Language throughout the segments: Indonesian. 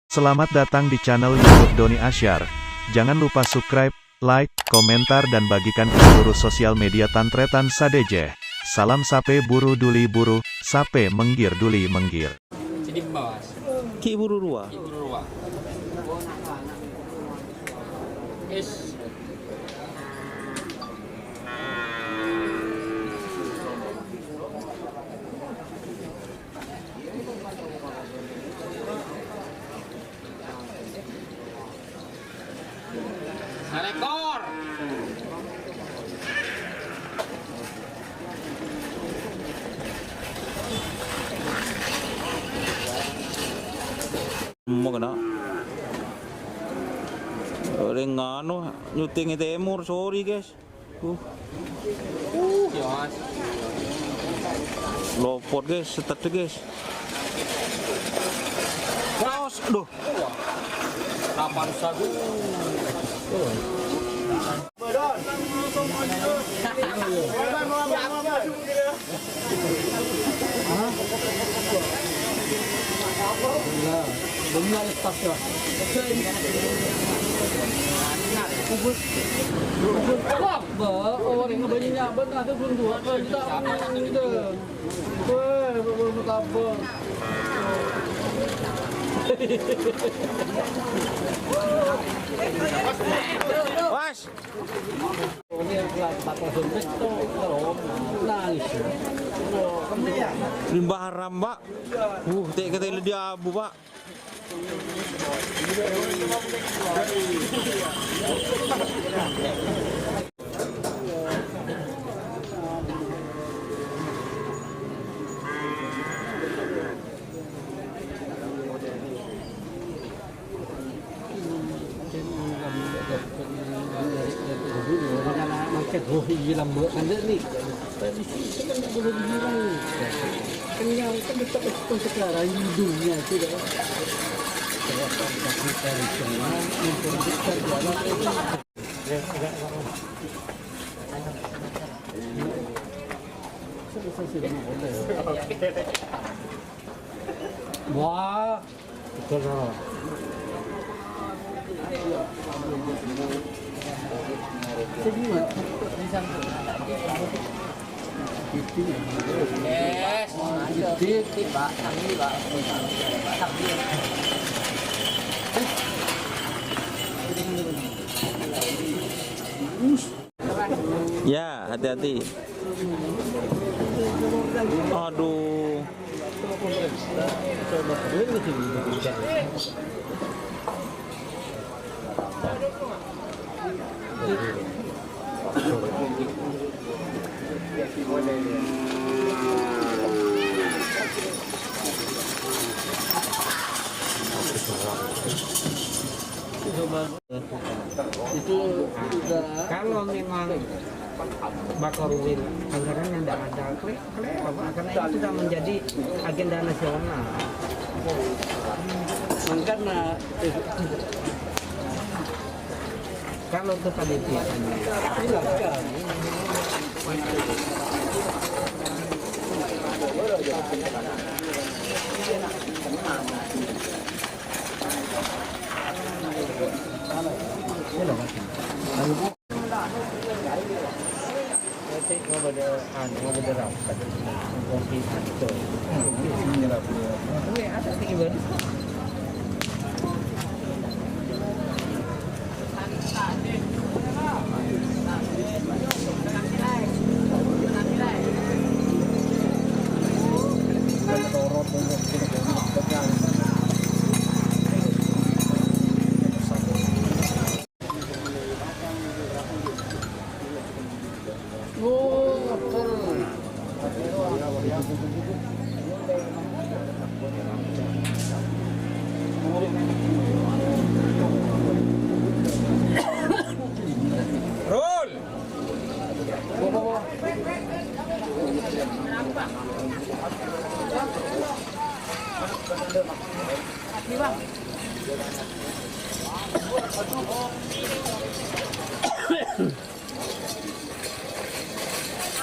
Selamat datang di channel YouTube Doni Asyar. Jangan lupa subscribe, like, komentar dan bagikan ke seluruh sosial media Tantretan Sadeje. Salam sape buru duli buru, sape menggir duli menggir. Jadi bawah. Ki buru ruah. Ki buru ruah. Es. Rekor. Mau kena. Rengano nyuting Timur, sorry guys. Mas. Lopot guys, setet guys. Raos, aduh. 8 sagu. Benar lepas ya. Orang yang banyak benar tu pun dua kita gitu. Weh, berapa? Was. Limbah haram, Pak. Tak kata dia abu, Pak. Rohi lambak kan ni. Tradisi kan belum hilang. Kenyang kan tetap sekarang hidungnya tidak. Terdapat tradisional memperhatikan jalan itu. Wah, betul. Semua Yes. titik Pak, kami Pak. Ya, hati-hati. Aduh. itu Kalau memang Bakorwil anggarannya tidak ada, karena itu sudah menjadi agenda nasional. makanya Kalau itu panitia silakan.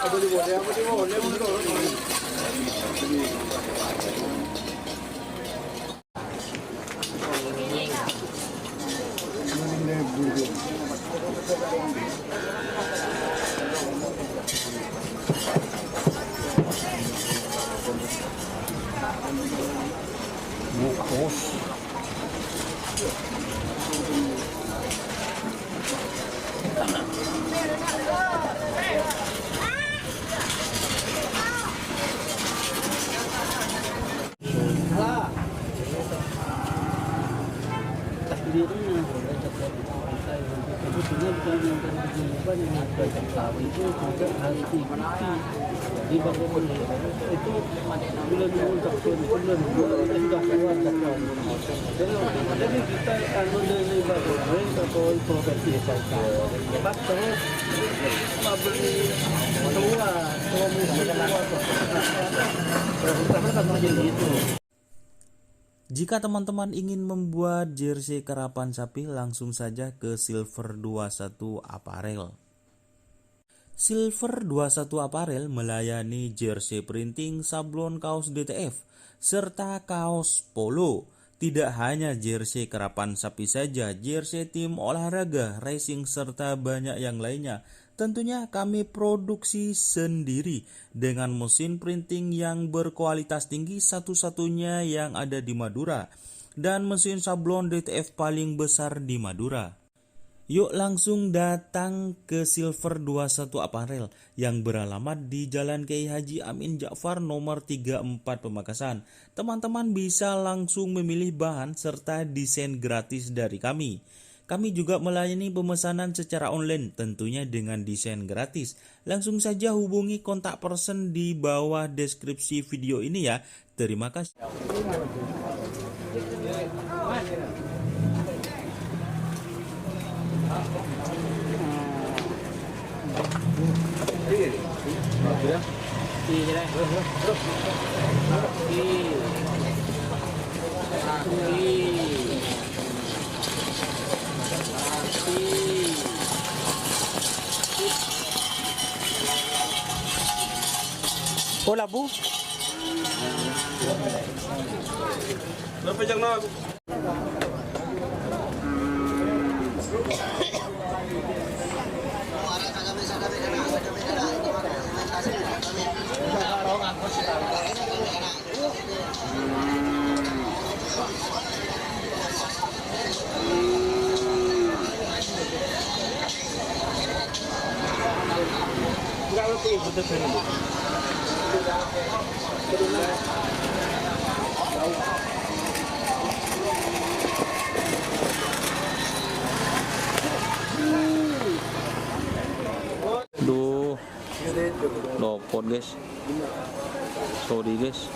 Itu juga harus diikuti di bangun itu bulan bulan bulan sudah keluar jadwal. Jadi kita dari bangun atau provinsi saja. Cepat terus beli keluar. Jika teman-teman ingin membuat jersey karapan sapi, langsung saja ke Silver 21 Apparel. Silver 21 Apparel melayani jersey printing, sablon kaos DTF, serta kaos polo. Tidak hanya jersey karapan sapi saja, jersey tim olahraga, racing, serta banyak yang lainnya. Tentunya kami produksi sendiri dengan mesin printing yang berkualitas tinggi, satu-satunya yang ada di Madura, dan mesin sablon DTF paling besar di Madura. Yuk langsung datang ke Silver 21 Apparel yang beralamat di Jalan Kiai Haji Amin Ja'far nomor 34 Pamekasan. Teman-teman bisa langsung memilih bahan serta desain gratis dari kami. Kami juga melayani pemesanan secara online, tentunya dengan desain gratis. Langsung saja hubungi kontak person di bawah deskripsi video ini ya. Terima kasih. Oh labu. Berapa jam nak? Berapa lebih betul ini? Duh, lopot guys, sorry guys.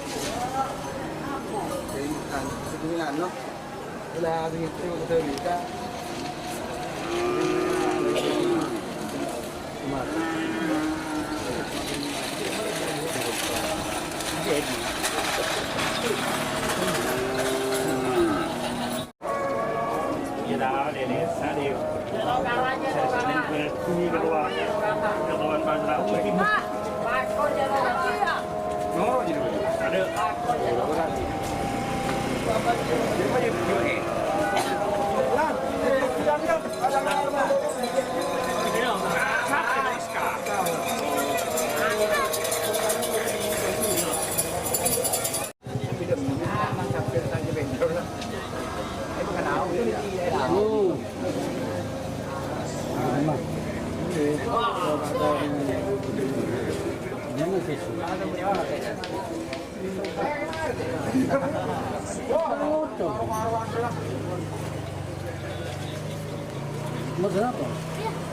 Berapa?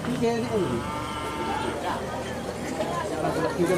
Tiga ini. Kita